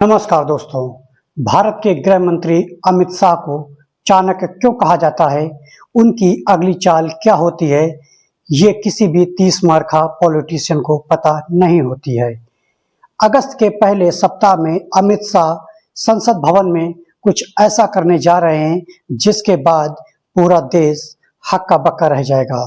नमस्कार दोस्तों। भारत के गृह मंत्री अमित शाह को चाणक्य क्यों कहा जाता है, उनकी अगली चाल क्या होती है, ये किसी भी 30 मार्का पॉलिटिशियन को पता नहीं होती है। अगस्त के पहले सप्ताह में अमित शाह संसद भवन में कुछ ऐसा करने जा रहे हैं जिसके बाद पूरा देश हक्का बक्का रह जाएगा।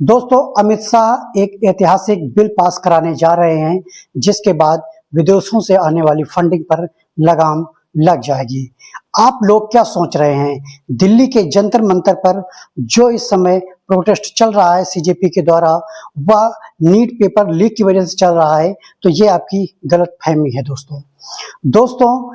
दोस्तों, अमित शाह एक ऐतिहासिक बिल पास कराने जा रहे हैं जिसके बाद विदेशों से आने वाली फंडिंग पर लगाम लग जाएगी। आप लोग क्या सोच रहे हैं? दिल्ली के जंतर मंतर पर जो इस समय प्रोटेस्ट चल रहा है सीजेपी के द्वारा, वह नीट पेपर लीक की वजह से चल रहा है, तो ये आपकी गलतफहमी है दोस्तों।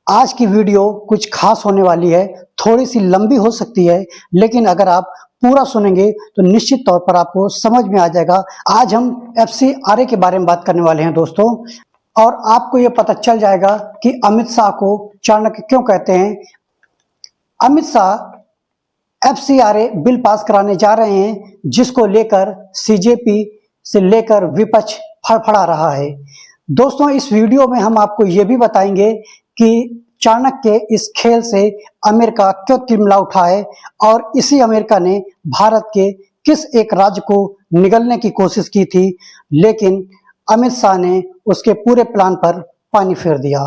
आज की वीडियो कुछ खास होने वाली है, थोड़ी सी लंबी हो सकती है, लेकिन अगर आप पूरा सुनेंगे तो निश्चित तौर पर आपको समझ में आ जाएगा। आज हम FCRA के बारे में बात करने वाले हैं दोस्तों, और आपको यह पता चल जाएगा कि अमित शाह को चाणक्य क्यों कहते हैं। Amit Shah FCRA bill pass कराने जा रहे हैं जिसको लेकर सीजेपी से लेकर विपक्ष फड़फड़ा रहा है। दोस्तों, इस वीडियो में हम आपको यह भी बताएंगे कि चाणक्य के इस खेल से अमेरिका क्यों तिलमिला उठा है, और इसी अमेरिका ने भारत के किस एक राज्य को निगलने की कोशिश की थी, लेकिन अमित शाह ने उसके पूरे प्लान पर पानी फेर दिया।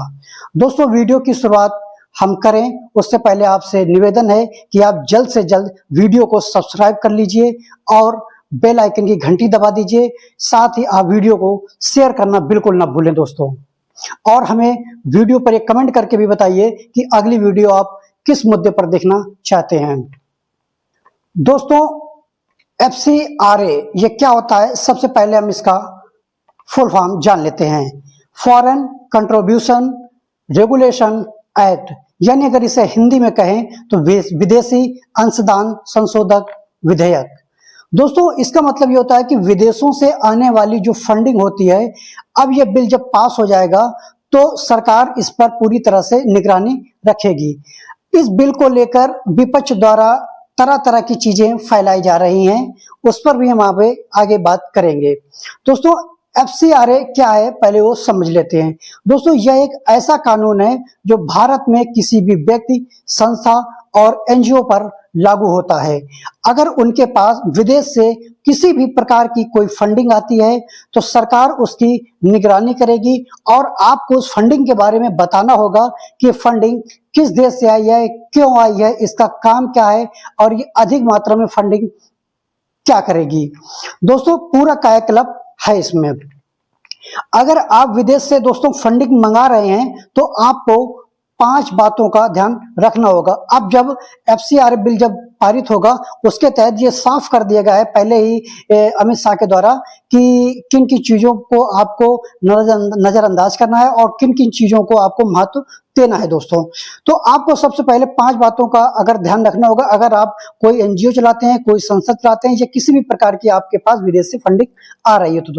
दोस्तों, वीडियो की शुरुआत हम करें उससे पहले आपसे निवेदन है कि आप जल्द से जल्द वीडियो को सब्सक्राइब कर लीजिए और बेल आइकन की घंटी दबा दीजिए। साथ ही आप वीडियो को शेयर करना बिल्कुल ना भूलें दोस्तों, और हमें वीडियो पर एक कमेंट करके भी बताइए कि अगली वीडियो आप किस मुद्दे पर देखना चाहते हैं। दोस्तों, FCRA ये क्या होता है, सबसे पहले हम इसका फुल फॉर्म जान लेते हैं। फॉरेन कंट्रीब्यूशन रेगुलेशन एक्ट, यानी अगर इसे हिंदी में कहें तो विदेशी अंशदान संशोधक विधेयक। दोस्तों, इसका मतलब ये होता है कि विदेशों से आने वाली जो फंडिंग होती है, अब ये बिल जब पास हो जाएगा तो सरकार इस पर पूरी तरह से निगरानी रखेगी। इस बिल को लेकर विपक्ष द्वारा तरह तरह की चीजें फैलाई जा रही हैं, उस पर भी हम आगे बात करेंगे। दोस्तों, FCRA क्या है पहले वो समझ लेते हैं। दोस्तों, यह एक ऐसा कानून है जो भारत में किसी भी व्यक्ति, संस्था और NGO पर लागू होता है। अगर उनके पास विदेश से किसी भी प्रकार की कोई फंडिंग आती है तो सरकार उसकी निगरानी करेगी, और आपको उस फंडिंग के बारे में बताना होगा कि फंडिंग किस देश से आई है, क्यों आई है, इसका काम क्या है, और ये अधिक मात्रा में फंडिंग क्या करेगी। दोस्तों, पूरा कायाकल्प है इसमें। अगर आप विदेश से दोस्तों फंडिंग मंगा रहे हैं तो आपको 5 बातों का ध्यान रखना होगा। अब जब FCRA बिल जब पारित होगा उसके तहत ये साफ कर दिया गया है पहले ही अमित शाह के द्वारा कि किन किन चीजों को आपको नजरअंदाज करना है और किन किन चीजों को आपको महत्व देना है दोस्तों। तो आपको सबसे पहले 5 बातों का अगर ध्यान रखना होगा। अगर आप कोई NGO चलाते हैं, कोई संस्था चलाते हैं, या किसी भी प्रकार की आपके पास विदेश से फंडिंग आ रही है तो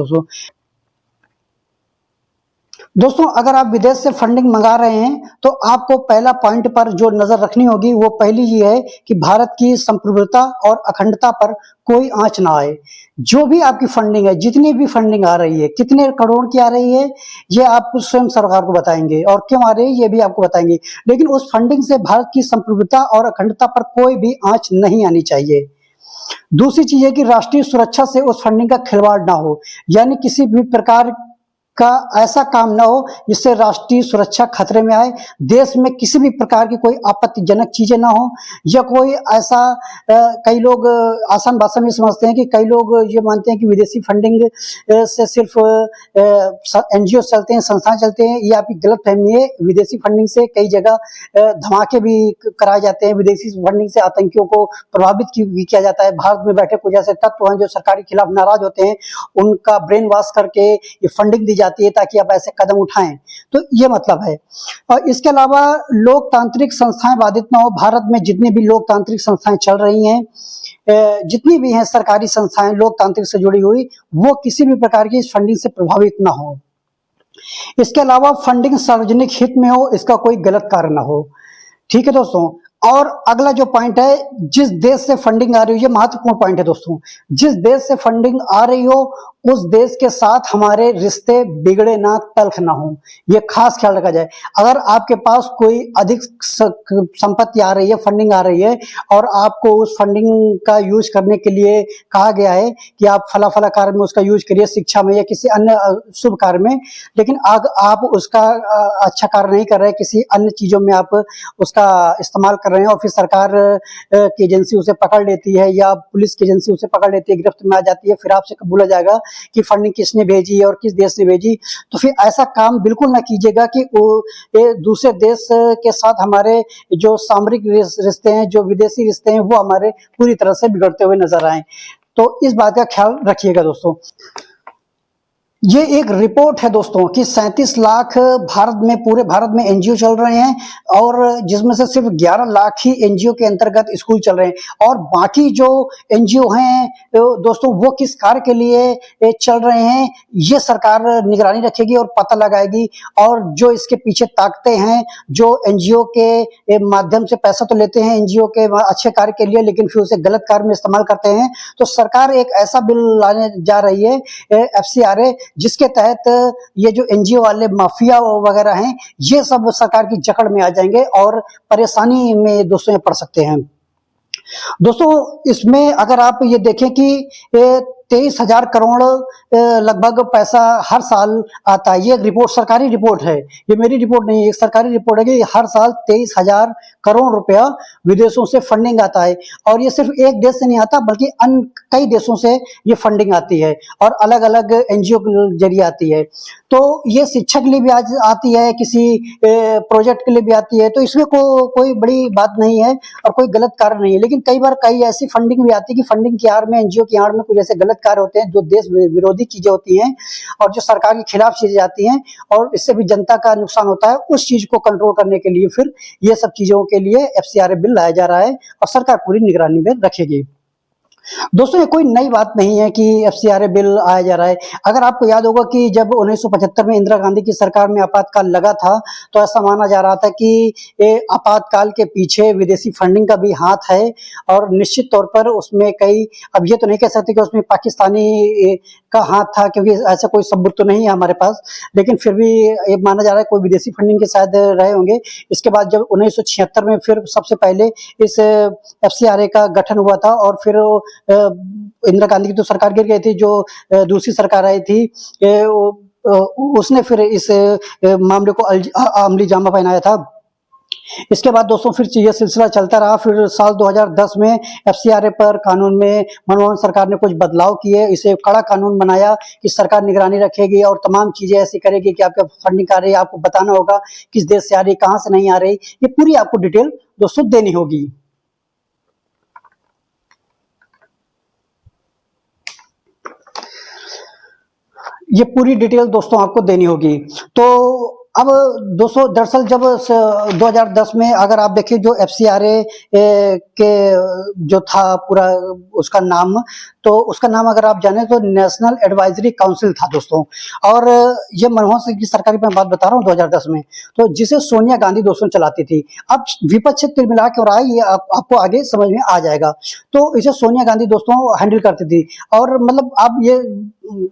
दोस्तों अगर आप विदेश से फंडिंग मंगा रहे हैं तो आपको पहला पॉइंट पर जो नजर रखनी होगी वो पहली ये है कि भारत की संप्रभुता और अखंडता पर कोई आंच ना आए। जो भी आपकी फंडिंग है, जितनी भी फंडिंग आ रही है, कितने करोड़ की आ रही है, ये आप स्वयं सरकार को बताएंगे, और क्यों आ रही है ये भी आपको बताएंगे, लेकिन उस फंडिंग से भारत की संप्रभुता और अखंडता पर कोई भी आंच नहीं आनी चाहिए। दूसरी चीज है कि राष्ट्रीय सुरक्षा से उस फंडिंग का खिलवाड़ ना हो, यानी किसी भी प्रकार का ऐसा काम ना हो जिससे राष्ट्रीय सुरक्षा खतरे में आए, देश में किसी भी प्रकार की कोई आपत्तिजनक चीजें ना हो, या कोई ऐसा कई लोग आसान भाषा में समझते हैं कि कई लोग ये मानते हैं कि विदेशी फंडिंग से सिर्फ NGO चलते हैं, संस्थाएं चलते हैं। ये आपकी गलत फहमी है। विदेशी फंडिंग से कई जगह धमाके भी कराए जाते हैं, विदेशी फंडिंग से आतंकियों को प्रभावित भी किया जाता है। भारत में बैठे कुछ ऐसे तत्व हैं जो सरकार के खिलाफ नाराज होते हैं, उनका ब्रेन वॉश करके ये फंडिंग दी जाती है ताकि आप ऐसे कदम उठाएं। तो ये मतलब है। और इसके अलावा लोकतांत्रिक संस्थाएं बाधित ना हो। भारत में जितनी भी लोकतांत्रिक संस्थाएं चल रही हैं, जितनी भी हैं सरकारी संस्थाएं लोकतांत्रिक से जुड़ी हुई, वो किसी भी प्रकार की फंडिंग से प्रभावित ना हो। इसके अलावा फंडिंग सार्वजनिक हित में हो, इसका कोई गलत कारण ना हो। ठीक है दोस्तों। और अगला जो पॉइंट है, जिस देश से फंडिंग आ रही हो, ये महत्वपूर्ण पॉइंट है दोस्तों। जिस देश से फंडिंग आ रही हो उस देश के साथ हमारे रिश्ते बिगड़े ना, तल्ख ना हो, ये खास ख्याल रखा जाए। अगर आपके पास कोई अधिक संपत्ति आ रही है, फंडिंग आ रही है और आपको उस फंडिंग का यूज करने के लिए कहा गया है कि आप फला फला कार्य में उसका यूज करिए, शिक्षा में या किसी अन्य शुभ कार्य में, लेकिन आप उसका अच्छा कार्य नहीं कर रहे, किसी अन्य चीजों में आप उसका इस्तेमाल कर रहे हैं और फिर सरकार की एजेंसी उसे पकड़ लेती है या पुलिस की एजेंसी उसे पकड़ लेती है, गिरफ्त में आ जाती है, फिर आपसे बोला जाएगा कि फंडिंग किसने भेजी और किस देश ने भेजी। तो फिर ऐसा काम बिल्कुल ना कीजिएगा कि दूसरे देश के साथ हमारे जो सामरिक रिश्ते हैं, जो विदेशी रिश्ते हैं, वो हमारे पूरी तरह से बिगड़ते हुए नजर आए। तो इस बात का ख्याल रखिएगा दोस्तों। ये एक रिपोर्ट है दोस्तों कि 37 लाख भारत में, पूरे भारत में एनजीओ चल रहे हैं और जिसमें से सिर्फ 11 लाख ही एनजीओ के अंतर्गत स्कूल चल रहे हैं और बाकी जो एनजीओ हैं दोस्तों वो किस कार्य के लिए चल रहे हैं ये सरकार निगरानी रखेगी और पता लगाएगी। और जो इसके पीछे ताकते हैं, जो एनजीओ के माध्यम से पैसा तो लेते हैं एनजीओ के अच्छे कार्य के लिए, लेकिन फिर उसे गलत कार्य में इस्तेमाल करते हैं, तो सरकार एक ऐसा बिल लाने जा रही है FCRA, जिसके तहत ये जो एनजीओ वाले माफिया वगैरह हैं ये सब सरकार की जकड़ में आ जाएंगे और परेशानी में दोस्तों ये पड़ सकते हैं। दोस्तों इसमें अगर आप ये देखें कि 23,000 करोड़ लगभग पैसा हर साल आता है। ये एक रिपोर्ट, सरकारी रिपोर्ट है, ये मेरी रिपोर्ट नहीं है, एक सरकारी रिपोर्ट है कि हर साल 23,000 करोड़ रुपया विदेशों से फंडिंग आता है और ये सिर्फ एक देश से नहीं आता बल्कि अन्य कई देशों से ये फंडिंग आती है और अलग अलग एनजीओ के जरिए आती है। तो ये शिक्षा के लिए भी आज आती है, किसी प्रोजेक्ट के लिए भी आती है, तो इसमें कोई बड़ी बात नहीं है और कोई गलत कार्य नहीं है। लेकिन कई बार कई ऐसी फंडिंग भी आती है कि फंडिंग की आड़ में, एनजीओ की आड़ में कुछ ऐसे गलत कार्य होते हैं जो देश विरोधी चीजें होती हैं और जो सरकार के खिलाफ चीजें आती हैं और इससे भी जनता का नुकसान होता है। उस चीज को कंट्रोल करने के लिए फिर ये सब चीजों के लिए FCRA बिल लाया जा रहा है और सरकार पूरी निगरानी में रखेगी। दोस्तों ये कोई नई बात नहीं है कि FCRA बिल आया जा रहा है। अगर आपको याद होगा कि जब 1975 में इंदिरा गांधी की सरकार में आपातकाल लगा था तो ऐसा माना जा रहा था कि आपातकाल के पीछे विदेशी फंडिंग का भी हाथ है और निश्चित तौर पर उसमें कई, अब ये तो नहीं कह सकते कि उसमें पाकिस्तानी का हाथ था क्योंकि ऐसा कोई सबूत तो नहीं है हमारे पास, लेकिन फिर भी ये माना जा रहा है कोई विदेशी फंडिंग के शायद रहे होंगे। इसके बाद जब 1976 में फिर सबसे पहले इस FCRA का गठन हुआ था और फिर इंदिरा गांधी की तो सरकार गिर गई थी, जो दूसरी सरकार आई थी उसने फिर इस मामले को अमली जामा पहनाया था। इसके बाद दोस्तों फिर ये सिलसिला चलता रहा। फिर साल 2010 में FCRA पर कानून में मनमोहन सरकार ने कुछ बदलाव किए, इसे कड़ा कानून बनाया कि सरकार निगरानी रखेगी और तमाम चीजें ऐसी करेगी कि आपका फंडिंग आ रही है, आपको बताना होगा किस देश से आ रही, कहां से नहीं आ रही, ये पूरी आपको डिटेल दोस्तों देनी होगी। ये पूरी डिटेल दोस्तों आपको देनी होगी। तो अब दोस्तों दरअसल जब 2010 में अगर आप देखिए जो FCRA के जो था पूरा उसका नाम, तो उसका नाम अगर आप जाने तो नेशनल एडवाइजरी काउंसिल था दोस्तों। और ये मनमोहन सिंह की सरकार की मैं बात बता रहा हूँ 2010 में, तो जिसे सोनिया गांधी दोस्तों चलाती थी। अब विपक्ष से तिलमिला के रहा है, ये आपको आगे समझ में आ जाएगा। तो इसे सोनिया गांधी दोस्तों हैंडल करती थी और मतलब अब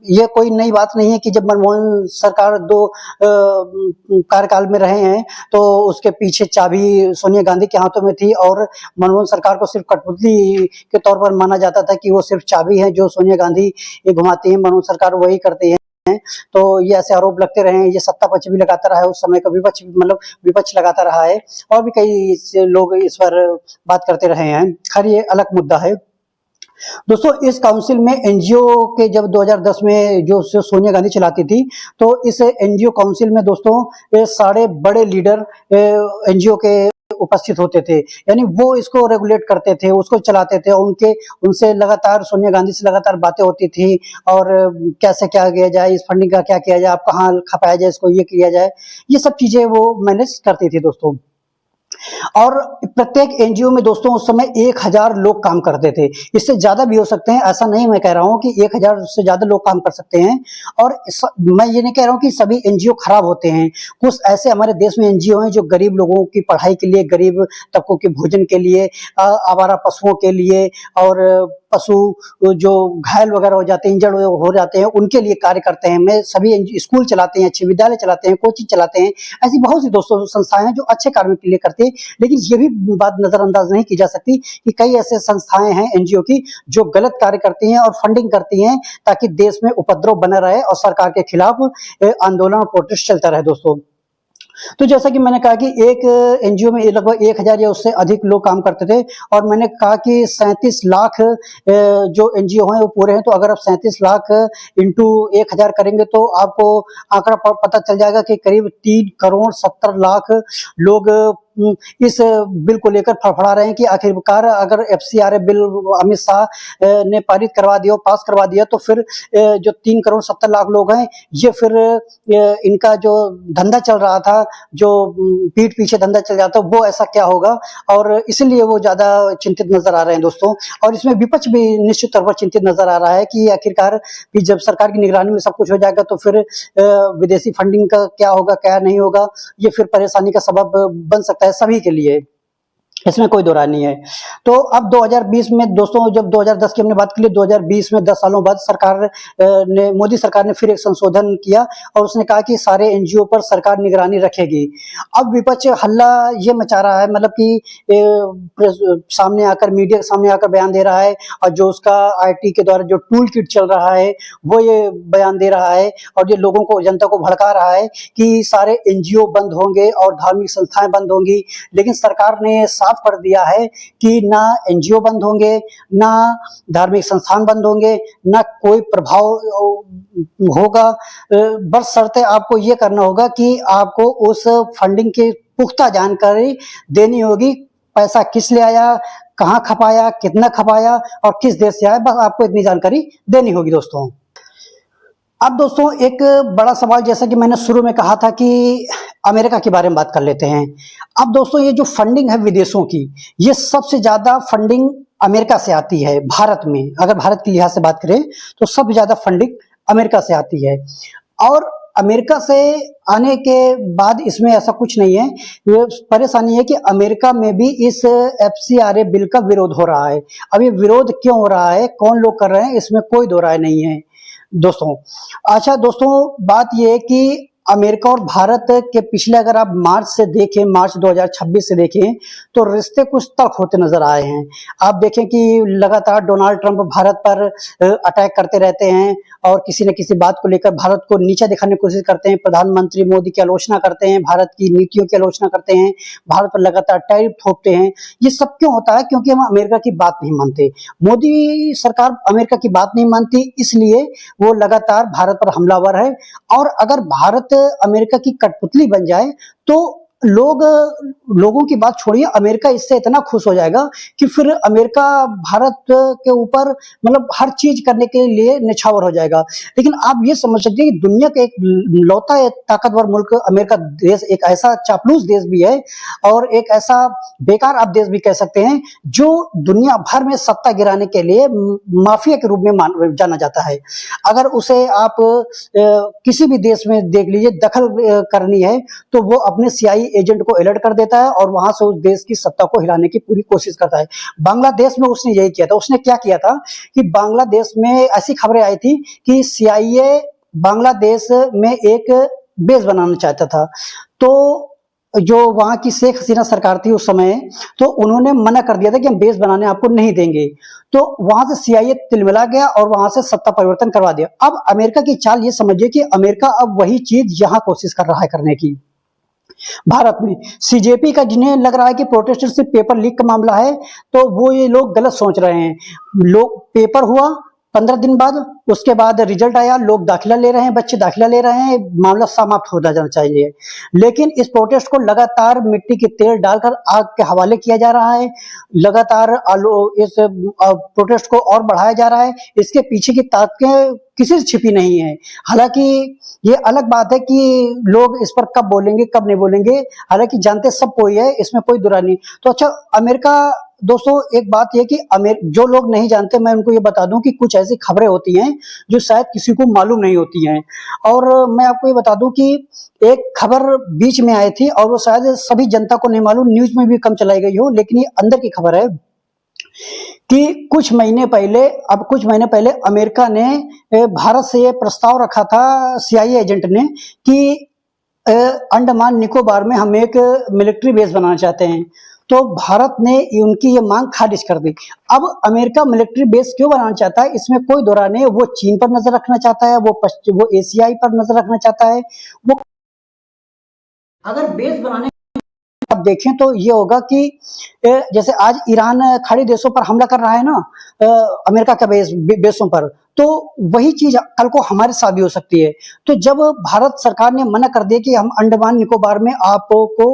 ये कोई नई बात नहीं है कि जब मनमोहन सरकार 2 कार्यकाल में रहे हैं तो उसके पीछे चाबी सोनिया गांधी के हाथों में थी और मनमोहन सरकार को सिर्फ कठपुतली के तौर पर माना जाता था कि वो सिर्फ चाबी है जो सोनिया गांधी घुमाती है, मनमोहन सरकार वही करती है। तो ये ऐसे आरोप लगते रहे हैं, ये सत्ता पक्ष भी लगाता रहा है, उस समय का विपक्ष मतलब विपक्ष लगाता रहा है और भी कई लोग इस पर बात करते रहे हैं। खैर ये अलग मुद्दा है। दोस्तों इस काउंसिल में एनजीओ के जब 2010 में जो सोनिया गांधी चलाती थी, तो इस एनजीओ काउंसिल में दोस्तों सारे बड़े लीडर एनजीओ के उपस्थित होते थे, यानी वो इसको रेगुलेट करते थे, उसको चलाते थे। उनसे लगातार सोनिया गांधी से लगातार बातें होती थी और कैसे क्या किया जाए, इस फंडिंग का क्या किया जाए, आप कहाँ खपाया जाए, इसको ये किया जाए, ये सब चीजें वो मैनेज करती थी दोस्तों। और प्रत्येक एनजीओ में दोस्तों उस समय 1000 लोग काम करते थे, इससे ज्यादा भी हो सकते हैं, ऐसा नहीं मैं कह रहा हूं कि 1000 से ज्यादा लोग काम कर सकते हैं। और मैं ये नहीं कह रहा हूं कि सभी एनजीओ खराब होते हैं, कुछ ऐसे हमारे देश में एनजीओ हैं जो गरीब लोगों की पढ़ाई के लिए, गरीब तबकों के भोजन के लिए, आवारा पशुओं के लिए और पशु जो घायल वगैरह हो जाते हैं, इंजर्ड हो जाते हैं, उनके लिए कार्य करते हैं। मैं सभी स्कूल चलाते हैं, अच्छे विद्यालय चलाते हैं, कोचिंग चलाते हैं। ऐसी बहुत सी दोस्तों संस्थाएं हैं जो अच्छे कार्यों के लिए करती है। लेकिन ये भी बात नजरअंदाज नहीं की जा सकती कि कई ऐसे संस्थाएं हैं एनजीओ की जो गलत कार्य करती हैं और फंडिंग करती हैं ताकि देश में उपद्रव बना रहे और सरकार के खिलाफ आंदोलन और प्रोटेस्ट चलता रहे दोस्तों। तो जैसा कि मैंने कहा कि एक एनजीओ में लगभग 1000 या उससे अधिक लोग काम करते थे, और मैंने कहा कि 37 लाख जो एनजीओ हैं वो पूरे हैं। तो अगर आप 37 लाख इंटू 1000 करेंगे तो आपको आंकड़ा पता चल जाएगा कि करीब 3 करोड़ 70 लाख लोग इस बिल को लेकर फड़फड़ा रहे हैं कि आखिरकार अगर एफसीआरए बिल अमित शाह ने पारित करवा दिया, पास करवा दिया, तो फिर जो 3 करोड़ 70 लाख लोग हैं, ये फिर इनका जो धंधा चल रहा था, जो पीठ पीछे धंधा चल रहा था, वो ऐसा क्या होगा। और इसलिए वो ज्यादा चिंतित नजर आ रहे हैं दोस्तों। और इसमें विपक्ष भी निश्चित तौर पर चिंतित नजर आ रहा है कि आखिरकार जब सरकार की निगरानी में सब कुछ हो जाएगा तो फिर विदेशी फंडिंग का क्या होगा, क्या नहीं होगा, ये फिर परेशानी का सबब बन सकता है सभी के लिए। इसमें कोई दो राय नहीं है। तो अब 2020 में दोस्तों, जब 2010 की हमने बात की, 2020 में 10 सालों बाद मोदी सरकार ने फिर एक संशोधन किया और उसने कहा कि सारे एनजीओ पर सरकार निगरानी रखेगी। अब विपक्ष हल्ला ये मचा रहा है, मतलब कि सामने आकर, मीडिया के सामने आकर बयान दे रहा है, और जो उसका आईटी के द्वारा जो टूल किट चल रहा है वो ये बयान दे रहा है, और ये लोगों को, जनता को भड़का रहा है कि सारे एनजीओ बंद होंगे और धार्मिक संस्थाएं बंद होंगी। लेकिन सरकार ने साफ कर दिया है कि ना एनजीओ बंद होंगे, ना धार्मिक संस्थान बंद होंगे, ना कोई प्रभाव होगा। बशर्ते आपको ये करना होगा कि आपको उस फंडिंग की पुख्ता जानकारी देनी होगी। पैसा किस ले आया, कहाँ खपाया, कितना खपाया और किस देश से आया, बस आपको इतनी जानकारी देनी होगी दोस्तों। अब दोस्तों एक बड़ा सवाल, जैसा कि मैंने शुरू में कहा था कि अमेरिका के बारे में बात कर लेते हैं। अब दोस्तों ये जो फंडिंग है विदेशों की, ये सबसे ज्यादा फंडिंग अमेरिका से आती है भारत में। अगर भारत के लिहाज से बात करें तो सबसे ज्यादा फंडिंग अमेरिका से आती है। और अमेरिका से आने के बाद इसमें ऐसा कुछ नहीं है, ये परेशानी है कि अमेरिका में भी इस एफसीआरए बिल का विरोध हो रहा है। अब ये विरोध क्यों हो रहा है, कौन लोग कर रहे हैं, इसमें कोई दो राय नहीं है दोस्तों। अच्छा दोस्तों, बात यह है कि अमेरिका और भारत के पिछले, अगर आप मार्च से देखें, मार्च 2026 से देखें, तो रिश्ते कुछ तल्ख होते नजर आए हैं। आप देखें कि लगातार डोनाल्ड ट्रंप भारत पर अटैक करते रहते हैं और किसी न किसी बात को लेकर भारत को नीचा दिखाने की कोशिश करते हैं। प्रधानमंत्री मोदी की आलोचना करते हैं, भारत की नीतियों की आलोचना करते हैं, भारत पर लगातार टैरिफ थोपते हैं। ये सब क्यों होता है? क्योंकि हम अमेरिका की बात नहीं मानते। मोदी सरकार अमेरिका की बात नहीं मानती, इसलिए वो लगातार भारत पर हमलावर है। और अगर भारत अमेरिका की कठपुतली बन जाए तो लोगों की बात छोड़िए, अमेरिका इससे इतना खुश हो जाएगा कि फिर अमेरिका भारत के ऊपर मतलब हर चीज करने के लिए निछावर हो जाएगा। लेकिन आप ये समझ सकते हैं कि दुनिया का एक लौता ताकतवर मुल्क अमेरिका देश एक ऐसा चापलूस देश भी है और एक ऐसा बेकार आप देश भी कह सकते हैं जो दुनिया भर में सत्ता गिराने के लिए माफिया के रूप में जाना जाता है। अगर उसे आप किसी भी देश में देख लीजिए, दखल करनी है तो वो अपने सियाई एजेंट को अलर्ट कर देता है और वहां से उस देश की सत्ता को हिलाने की पूरी कोशिश करता है। बांग्लादेश में उसने यही किया था। उसने क्या किया था कि बांग्लादेश में ऐसी खबरें आई थी कि सीआईए बांग्लादेश में एक बेस बनाना चाहता था। तो जो वहां की शेख हसीना सरकार थी उस समय, तो उन्होंने मना कर दिया था कि हम बेस बनाने आपको नहीं देंगे। तो वहां से सीआईए तिलमिला गया और वहां से सत्ता परिवर्तन करवा दिया। अब अमेरिका की चाल ये समझिए कि अमेरिका अब वही चीज यहां कोशिश कर रहा है करने की। भारत में सीजेपी का, जिन्हें लग रहा है कि प्रोटेस्टेंट से पेपर लीक का मामला है, तो वो ये लोग गलत सोच रहे हैं। लोग पेपर हुआ 15 दिन बाद, उसके बाद रिजल्ट आया, लोग दाखिला ले रहे हैं, बच्चे दाखिला ले रहे हैं, मामला समाप्त हो जाना चाहिए। लेकिन इस प्रोटेस्ट को लगातार मिट्टी के तेल डालकर आग के हवाले किया जा रहा है। लगातार इस प्रोटेस्ट को और बढ़ाया जा रहा है। इसके पीछे की ताकतें किसी से छिपी नहीं है। हालांकि ये अलग बात है कि लोग इस पर कब बोलेंगे कब नहीं बोलेंगे, हालांकि जानते सब कोई है, इसमें कोई दुरा नहीं। तो अच्छा, अमेरिका दोस्तों, एक बात यह कि जो लोग नहीं जानते, मैं उनको ये बता दूं कि कुछ ऐसी खबरें होती हैं जो शायद किसी को मालूम नहीं होती हैं। और मैं आपको ये बता दूं कि एक खबर बीच में आई थी और वो शायद सभी जनता को नहीं मालूम, न्यूज में भी कम चलाई गई हो, लेकिन ये अंदर की खबर है कि कुछ महीने पहले अमेरिका ने भारत से ये प्रस्ताव रखा था, CIA एजेंट ने, कि अंडमान निकोबार में हम एक मिलिट्री बेस बनाना चाहते हैं। तो भारत ने उनकी ये मांग खारिज कर दी। अब अमेरिका मिलिट्री बेस क्यों बनाना चाहता है, इसमें कोई दो राय नहीं है। वो चीन पर नजर रखना चाहता है, वो एशियाई पर नजर रखना चाहता है। वो अगर बेस बनाने आप देखें तो ये होगा कि जैसे आज ईरान खाड़ी देशों पर हमला कर रहा है ना, अमेरिका के बेसों पर, तो वही चीज कल को हमारे साथ भी हो सकती है। तो जब भारत सरकार ने मना कर दिया कि हम अंडमान निकोबार में आपको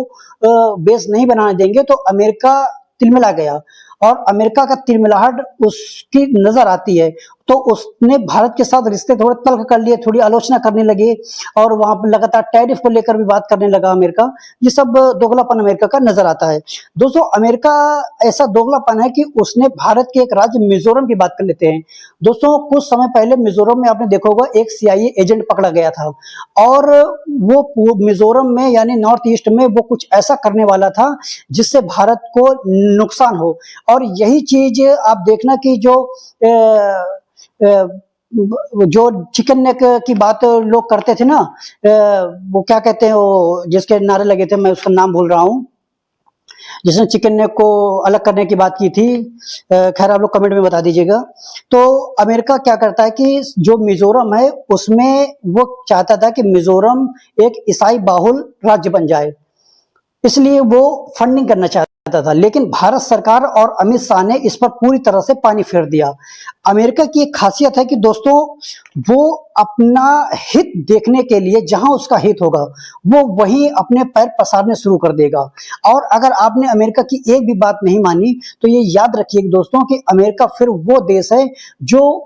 बेस नहीं बनाने देंगे, तो अमेरिका तिलमिला गया, और अमेरिका का तिलमिलाहट उसकी नजर आती है। तो उसने भारत के साथ रिश्ते थोड़े तल्ख कर लिए, थोड़ी आलोचना करने लगे, और वहां पर लगातार टैरिफ को लेकर भी बात करने लगा अमेरिका। ये सब दोगलापन अमेरिका का नजर आता है। दोस्तों, अमेरिका ऐसा दोगलापन है कि उसने भारत के एक राज्य मिजोरम की बात कर लेते हैं। दोस्तों, कुछ समय पहले मिजोरम में आपने देखा होगा एक CIA एजेंट पकड़ा गया था, और वो मिजोरम में यानी नॉर्थ ईस्ट में वो कुछ ऐसा करने वाला था जिससे भारत को नुकसान हो। और यही चीज आप देखना कि जो चिकन नेक की बात लोग करते थे ना, वो क्या कहते हैं, वो जिसके नारे लगे थे, मैं उसका नाम भूल रहा हूँ, जिसने चिकन नेक को अलग करने की बात की थी, खैर आप लोग कमेंट में बता दीजिएगा। तो अमेरिका क्या करता है कि जो मिजोरम है उसमें वो चाहता था कि मिजोरम एक ईसाई बाहुल राज्य बन जाए, इसलिए वो फंडिंग करना चाहता था। लेकिन भारत सरकार और अमित शाह ने इस पर पूरी तरह से पानी फेर दिया। अमेरिका की एक खासियत है कि दोस्तों, वो अपना हित देखने के लिए जहां उसका हित होगा वो वहीं अपने पैर पसारने शुरू कर देगा। और अगर आपने अमेरिका की एक भी बात नहीं मानी तो ये याद रखिए दोस्तों कि अमेरिका फिर वो देश है जो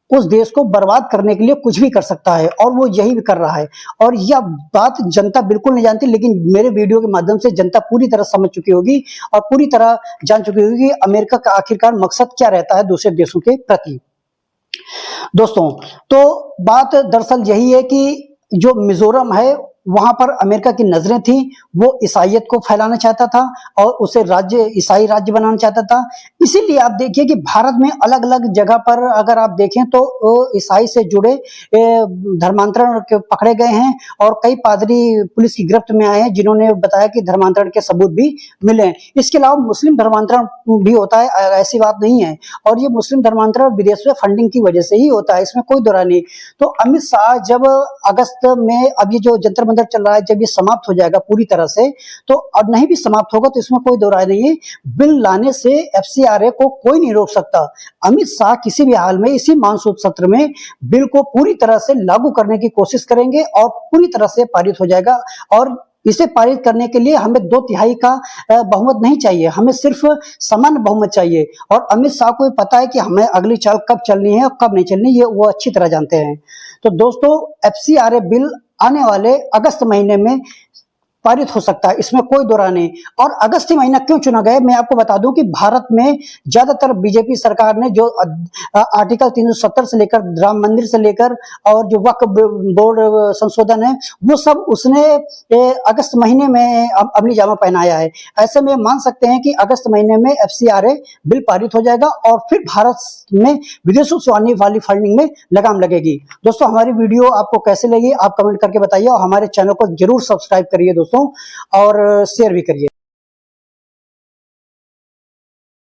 उस देश को बर्बाद करने के लिए कुछ भी कर सकता है, और वो यही भी कर रहा है। और यह बात जनता बिल्कुल नहीं जानती, लेकिन मेरे वीडियो के माध्यम से जनता पूरी तरह समझ चुकी होगी और पूरी तरह जान चुकी होगी कि अमेरिका का आखिरकार मकसद क्या रहता है दूसरे देशों के प्रति। दोस्तों, तो बात दरअसल यही है कि जो मिजोरम है वहां पर अमेरिका की नजरें थी, वो ईसाइयत को फैलाना चाहता था और उसे ईसाई राज्य बनाना चाहता था। इसीलिए आप देखिए कि भारत में अलग अलग जगह पर अगर आप देखें तो ईसाई से जुड़े धर्मांतरण पकड़े गए हैं, और कई पादरी पुलिस की गिरफ्त में आए हैं जिन्होंने बताया कि धर्मांतरण के सबूत भी मिले हैं। इसके अलावा मुस्लिम धर्मांतरण भी होता है, ऐसी बात नहीं है, और ये मुस्लिम धर्मांतरण विदेश में फंडिंग की वजह से ही होता है, इसमें कोई दो राय नहीं। तो अमित शाह जब अगस्त में, अब ये जो जंतर मंतर चल रहा है, जब ये समाप्त हो जाएगा पूरी तरह से, तो और नहीं भी समाप्त होगा तो इसमें कोई दो राय नहीं है, बिल लाने से FCRA को कोई नहीं रोक सकता। अमित शाह किसी भी हाल में इसी मानसून सत्र में बिल को पूरी तरह से लागू करने की कोशिश करेंगे और पूरी तरह से पारित हो जाएगा। और इसे पारित करने के लिए हमें 2/3 का बहुमत नहीं चाहिए, हमें सिर्फ सामान्य बहुमत चाहिए। और अमित शाह को पता है कि हमें अगली चाल कब चलनी है और कब नहीं चलनी, ये वो अच्छी तरह जानते हैं। तो दोस्तों, FCRA बिल आने वाले अगस्त महीने में पारित हो सकता है, इसमें कोई दो राय नहीं। और अगस्त महीना क्यों चुना गया, मैं आपको बता दूं कि भारत में ज्यादातर बीजेपी सरकार ने जो आर्टिकल 370 से लेकर, राम मंदिर से लेकर, और जो वक्फ बोर्ड संशोधन है, वो सब उसने अगस्त महीने में अपनी जामा पहनाया है। ऐसे में मान सकते हैं कि अगस्त महीने में FCRA बिल पारित हो जाएगा और फिर भारत में विदेशों से आने वाली फंडिंग में लगाम लगेगी। दोस्तों, हमारी वीडियो आपको कैसे लगी आप कमेंट करके बताइए, और हमारे चैनल को जरूर सब्सक्राइब करिए दोस्तों, और शेयर भी करिए।